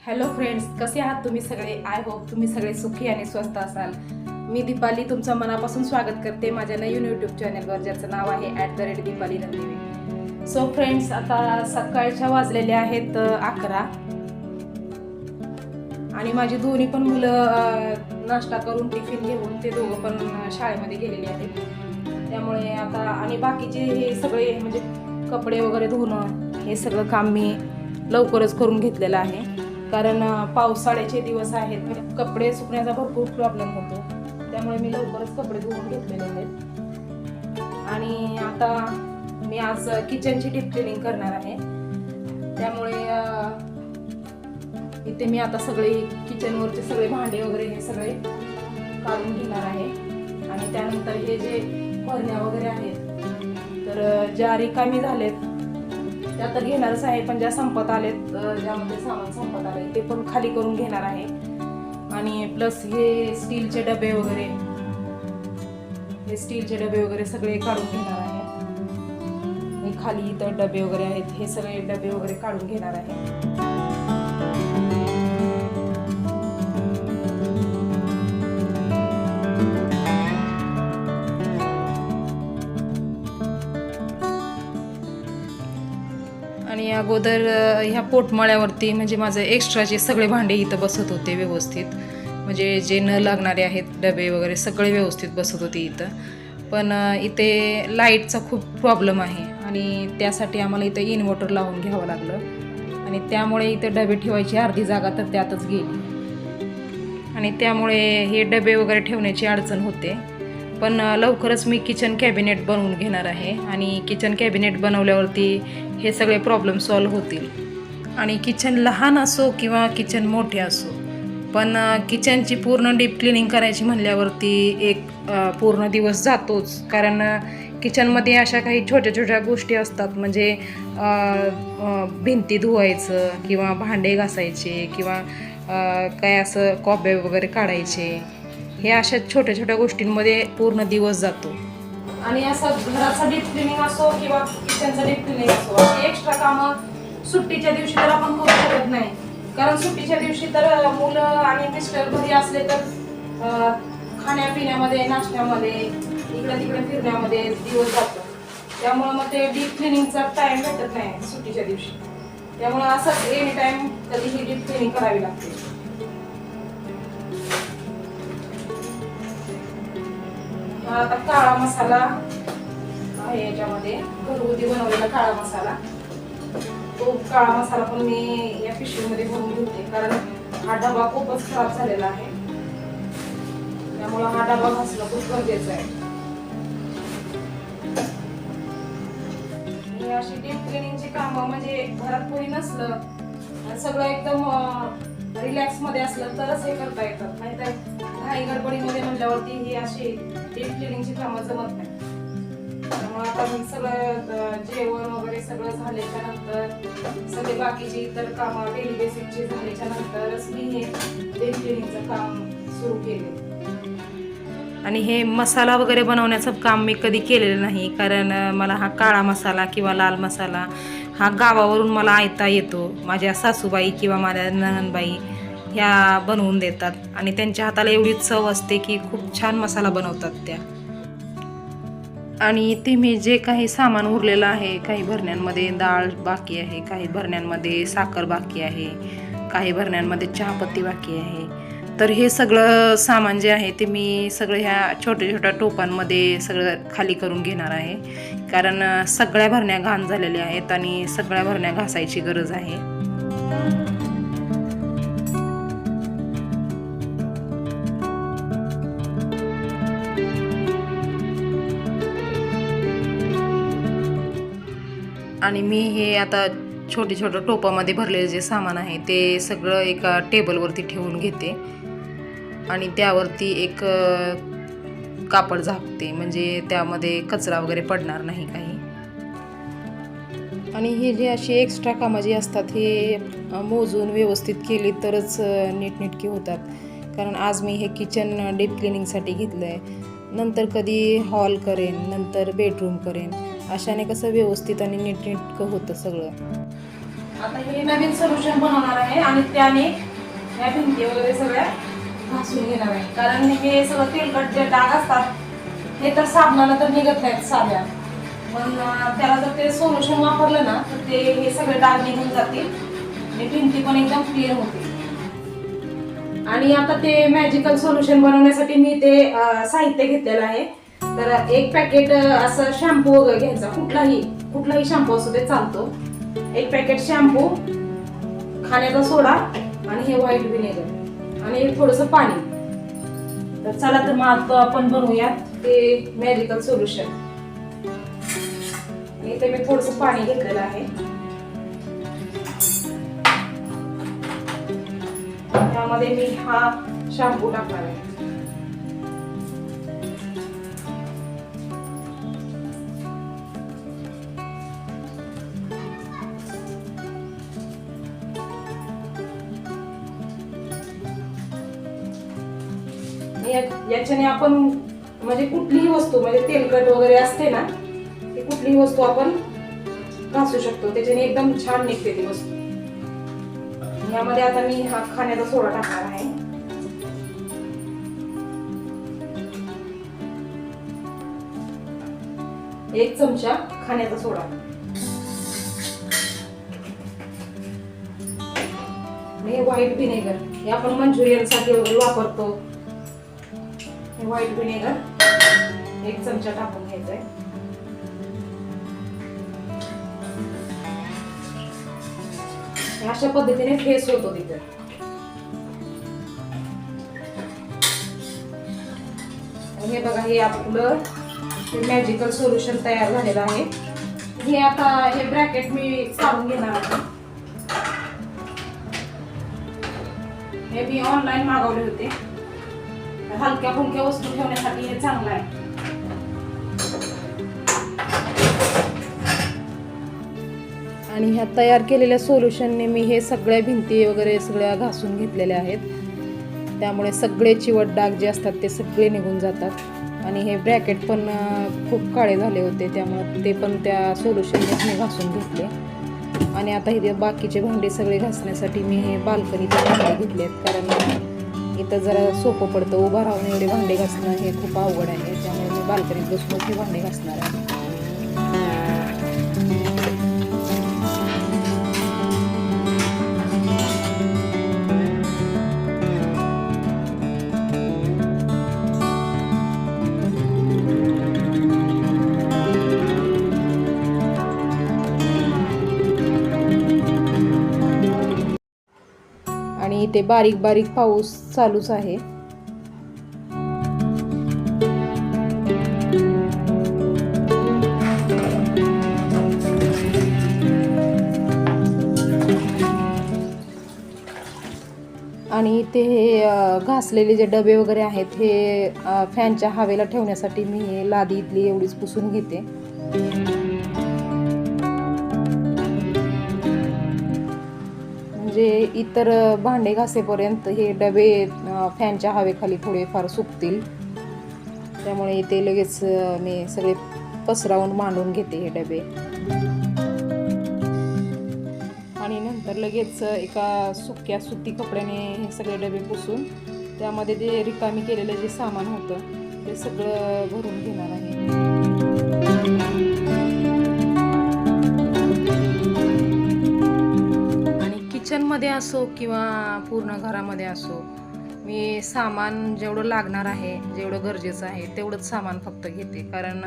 Hello friends, कसे आहात तुम्ही सगळे? आय होप तुम्ही सगळे सुखी आणि स्वस्त असाल. मी दीपाली तुमचं मनापासून स्वागत करते माझ्या नवीन यूट्यूब चॅनलवर, ज्याचं नाव आहे @दीपाली रणदिवे. सो फ्रेंड्स, आता सकाळच्या वाजलेल्या आहेत 11 आणि माझी दोन्ही पण मुलं नाश्ता करून टिफिन घेऊन ते दोघं पण शाळेमध्ये गेलेले आहेत. त्यामुळे आता आणि बाकीचे हे सगळे म्हणजे कपडे वगैरे धुणं हे सगळं काम मी लवकरच करून घेतलेलं आहे. कारण पावसाळ्याचे दिवस आहेत, म्हणजे कपडे सुकण्याचा भरपूर प्रॉब्लेम होतो. त्यामुळे मी लवकरच कपडे धुवून घेतलेले आहेत. आणि आता मी आज किचनची डीप क्लिनिंग करणार आहे. त्यामुळे इथे मी आता सगळे किचनवरचे सगळे भांडे वगैरे हे सगळे काढून घेणार आहे. आणि त्यानंतर हे जे भरण्या वगैरे आहेत, तर ज्या रिकामी झालेत त्या तर घेणारच आहे, पण ज्या संपत आलेत, ज्यामध्ये सामान संपत आले ते पण खाली करून घेणार आहे. आणि प्लस हे स्टीलचे डबे वगैरे सगळे काढून घेणार आहे. हे खाली इतर डबे वगैरे आहेत, हे सगळे डबे वगैरे काढून घेणार आहे. आणि अगोदर ह्या पोटमाळ्यावरती म्हणजे माझे एक्स्ट्राचे सगळे भांडे इथं बसत होते व्यवस्थित, म्हणजे जे न लागणारे आहेत डबे वगैरे सगळे व्यवस्थित बसत होते इथं. पण इथे लाईटचा खूप प्रॉब्लेम आहे आणि त्यासाठी आम्हाला इथं इन्व्हर्टर लावून घ्यावं लागलं. आणि त्यामुळे इथे डबे ठेवायची अर्धी जागा तर त्यातच गेली आणि त्यामुळे हे डबे वगैरे ठेवण्याची अडचण होते. पण लवकरच मी किचन कॅबिनेट बनवून घेणार आहे आणि किचन कॅबिनेट बनवल्यावरती हे सगळे प्रॉब्लेम सॉल्व्ह होतील. आणि किचन लहान असो किंवा किचन मोठे असो, पण किचनची पूर्ण डीप क्लिनिंग करायची म्हणल्यावरती एक पूर्ण दिवस जातोच. कारण किचनमध्ये अशा काही छोट्या छोट्या गोष्टी असतात, म्हणजे भिंती धुवायचं किंवा भांडे घासायचे किंवा काय असं कॉबे वगैरे काढायचे, हे अशा छोट्या छोट्या गोष्टींमध्ये पूर्ण दिवस जातो. आणि असं घराचा डीप क्लिनिंग असो किंवा किचनचा डीप क्लिनिंग असो, अशी एक्स्ट्रा कामं सुट्टीच्या दिवशी तर आपण करू शकत नाही. कारण सुट्टीच्या दिवशी तर मुलं आणि मिस्टर घरी असले तर खाण्यापिण्यामध्ये, नाश्त्यामध्ये, इकडे तिकडे फिरण्यामध्ये दिवस जातो. त्यामुळे मग ते डीप क्लिनिंगचा टाइम भेटत नाही सुट्टीच्या दिवशी. त्यामुळे असंच एनी टाइम कधीही डीप क्लिनिंग करावी लागते. आता काळा मसाला आहे याच्यामध्ये, घरगुती बनवलेला काळा मसाला. तो काळा मसाला पण मी या पिशवीमध्ये भरून घेते, कारण हा डबा खूपच खराब झालेला आहे. त्यामुळे हा डबा घासणं खूप गरजेचं आहे. अशी डीप क्लिनिंगची कामं म्हणजे घरात कोणी नसलं, सगळं एकदम रिलॅक्स मध्ये असलं तरच हे करता येतात. नाहीतर घाई गडबडीमध्ये म्हटल्यावरती ही अशी डीप क्लिनिंगची कामं जमत नाही. त्यामुळे आता मी सगळं जेवण वगैरे सगळं झाल्याच्या नंतर, सगळे बाकीची इतर कामं डेली बेसिकची झाल्याच्या नंतरच मी हे डीप क्लिनिंगचं काम सुरू केले. आणि हे मसाला वगैरे बनवण्याचं काम मी कधी केलेलं नाही, कारण मला हा काळा मसाला किंवा लाल मसाला हा गावावरून मला आयता येतो. माझ्या सासूबाई किंवा माझ्या नणंदबाई ह्या बनवून देतात आणि त्यांच्या हाताला एवढी चव असते की खूप छान मसाला बनवतात त्या. आणि ते मी जे काही सामान उरलेलं आहे, काही भरण्यांमध्ये डाळ बाकी आहे, काही भरण्यांमध्ये साखर बाकी आहे, काही भरण्यांमध्ये चहापत्ती बाकी आहे. तर हे सगळं सामान जे आहे ते मी सगळं ह्या छोट्या छोट्या टोपांमध्ये सगळं खाली करून घेणार आहे. कारण सगळ्या भरण्या घाण झालेल्या आहेत आणि सगळ्या भरण्या घासायची गरज आहे. आणि मी हे आता छोटे छोटे टोपामध्ये भरलेले जे सामान आहे ते सगळं एका टेबलवरती ठेवून घेते आणि त्यावरती एक कापड झाकते, म्हणजे त्यामध्ये कचरा वगैरे पडणार नाही काही. आणि हे जे अशी एक्स्ट्रा कामं जी असतात हे मोजून व्यवस्थित केली तरच नीटनेटकी होतात. कारण आज मी हे किचन डीप क्लिनिंगसाठी घेतलं आहे, नंतर कधी हॉल करेन, नंतर बेडरूम करेन, अशाने कसं व्यवस्थित आणि नीटनेटकं होतं सगळं. आता हे नवीन सोल्युशन बनवणार आहे आणि त्याने या भिंती वगैरे सगळ्या घासून घेणार आहे. कारण हे सगळं तेलकट जे डाग असतात हे तर साबणाला तर निघत नाहीत साध्या, पण त्याला जर ते सोल्युशन वापरलं ना तर ते हे सगळे डाग निघून जातील आणि भिंती पण एकदम क्लिअर होतील. आणि आता ते मॅजिकल सोल्युशन बनवण्यासाठी मी ते साहित्य घेतलेलं आहे. तर एक पॅकेट असं शॅम्पू वगैरे घ्यायचा, कुठलाही शॅम्पू असतो ते चालतो. एक पॅकेट शॅम्पू, खाण्याचा सोडा आणि हे व्हाईट व्हिनेगर आणि थोडंसं पाणी. तर चला तर मग आपण बनवूयात ते मॅजिकल सोल्युशन. इथे मी थोडंसं पाणी घेतलेलं आहे. त्यामध्ये मी हा शॅम्पू टाकणार आहे. याच्याने आपण म्हणजे कुठलीही वस्तू म्हणजे तेलकट वगैरे असते ना, ती कुठलीही वस्तू आपण घासू शकतो. त्याच्याने एकदम छान निघते ती वस्तू. यामध्ये आता मी हा खाण्याचा सोडा टाकणार आहे. एक चमचा खाण्याचा सोडा. हे व्हाईट व्हिनेगर हे आपण मंचुरियन साठी वगैरे वापरतो. हे व्हाईट व्हिनेगर एक चमचा टाकून घ्यायचा आहे. अशा पद्धतीने फेस होतो तिथे. हे बघा, हे आपलं मॅजिकल सोल्युशन तयार झालेलं आहे. हे आता हे ब्रॅकेट मी काढून घेणार आहे. हे मी ऑनलाईन मागवले होते. हलक्या फुलक्या वस्तू ठेवण्यासाठी हे चांगलं आहे. आणि ह्या तयार केलेल्या सोल्युशनने मी हे सगळ्या भिंती वगैरे सगळ्या घासून घेतलेल्या आहेत. त्यामुळे सगळे चिवट डाग जे असतात ते सगळे निघून जातात. आणि हे ब्रॅकेट पण खूप काळे झाले होते, त्यामुळे ते पण त्या सोल्युशननेच मी घासून घेतले. आणि आता इथे बाकीचे भांडे सगळे घासण्यासाठी मी हे बाल्कनीचे भांडे घेतले आहेत. कारण इथं जरा सोपं पडतं, उभा राहून एवढे भांडे घासणं हे खूप अवघड आहे. त्यामुळे मी बाल्कनीत बसून हे भांडे घासणार आहे. आणि इथे बारीक बारीक पाऊस चालूच आहे. आणि इथे हे घासलेले जे डबे वगैरे आहेत हे फॅनच्या हवेला ठेवण्यासाठी मी लादी इथली एवढीच पुसून घेते. म्हणजे इतर भांडे घासेपर्यंत हे डबे फॅनच्या हवेखाली थोडेफार सुकतील. त्यामुळे इथे लगेच मी सगळे पसरावून मांडून घेते हे डबे. आणि नंतर लगेच एका सुक्या सुती कपड्याने हे सगळे डबे पुसून त्यामध्ये जे रिकामी केलेलं जे सामान होतं ते सगळं भरून घेणार आहे. किचनमध्ये असो किंवा पूर्ण घरामध्ये असो, मी सामान जेवढं लागणार आहे, जेवढं गरजेचं आहे तेवढंच सामान फक्त घेते. कारण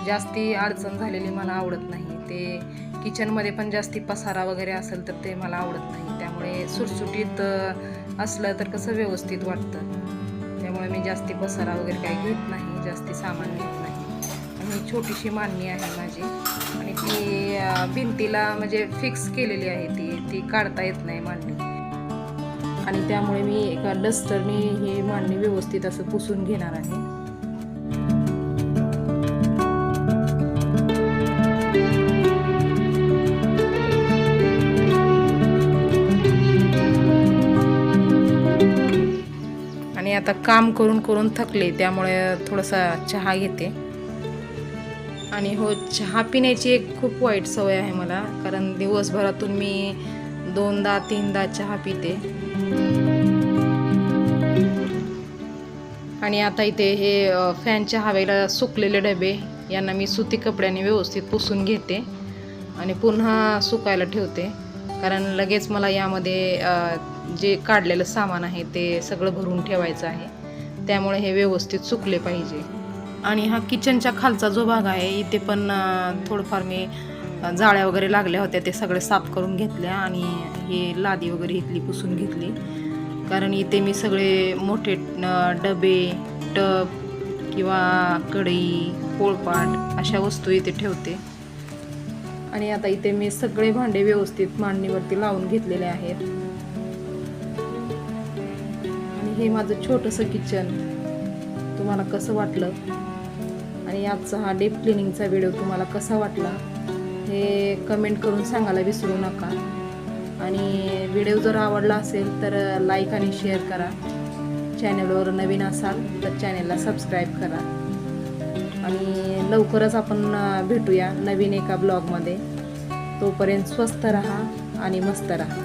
जास्ती अडचण झालेली मला आवडत नाही. ते किचनमध्ये पण जास्ती पसारा वगैरे असेल तर ते मला आवडत नाही. त्यामुळे सुटसुटीत असलं तर कसं व्यवस्थित वाटतं. त्यामुळे मी जास्ती पसारा वगैरे काही घेत नाही, जास्ती सामान घेत नाही. आणि छोटीशी मांडणी आहे माझी आणि ती भिंतीला म्हणजे फिक्स केलेली आहे. ती काढता येत नाही मांडणी. आणि त्यामुळे मी एका डस्टरने ही मांडणी व्यवस्थित असं पुसून घेणार आहे. आणि आता काम करून करून थकले, त्यामुळे थोडासा चहा घेते. आणि हो, चहा पिण्याची एक खूप वाईट सवय आहे मला, कारण दिवसभरातून मी 2दा-3दा चहा पिते. आणि आता इथे हे फॅनच्या हवेला सुकलेले डबे यांना मी सुती कपड्याने व्यवस्थित पुसून घेते आणि पुन्हा सुकायला ठेवते, कारण लगेच मला यामध्ये जे काढलेलं सामान आहे ते सगळं भरून ठेवायचं आहे. त्यामुळे हे व्यवस्थित सुकले पाहिजे. आणि हा किचनच्या खालचा जो भाग आहे इथे पण थोडंफार मी जाळ्या वगैरे लागल्या होत्या, ते सगळे साफ करून घेतल्या आणि हे लादी वगैरे इथली पुसून घेतली, कारण इथे मी सगळे मोठे डबे, टब किंवा कढई, पोळपाट अशा वस्तू इथे ठेवते. आणि आता इथे मी सगळे भांडे व्यवस्थित मांडणीवरती लावून घेतलेले आहेत. आणि हे माझं छोटंसं किचन तुम्हाला कसं वाटलं आणि आजचा हा डीप क्लिनिंगचा व्हिडिओ तुम्हाला कसा वाटला हे कमेंट करून सांगायला विसरू नका. आणि व्हिडिओ जर आवडला असेल तर लाईक आणि शेअर करा. चॅनलवर नवीन असाल तर चॅनलला सबस्क्राईब करा. आणि लवकरच आपण भेटूया नवीन एका ब्लॉगमध्ये. तोपर्यंत स्वस्थ राहा आणि मस्त राहा.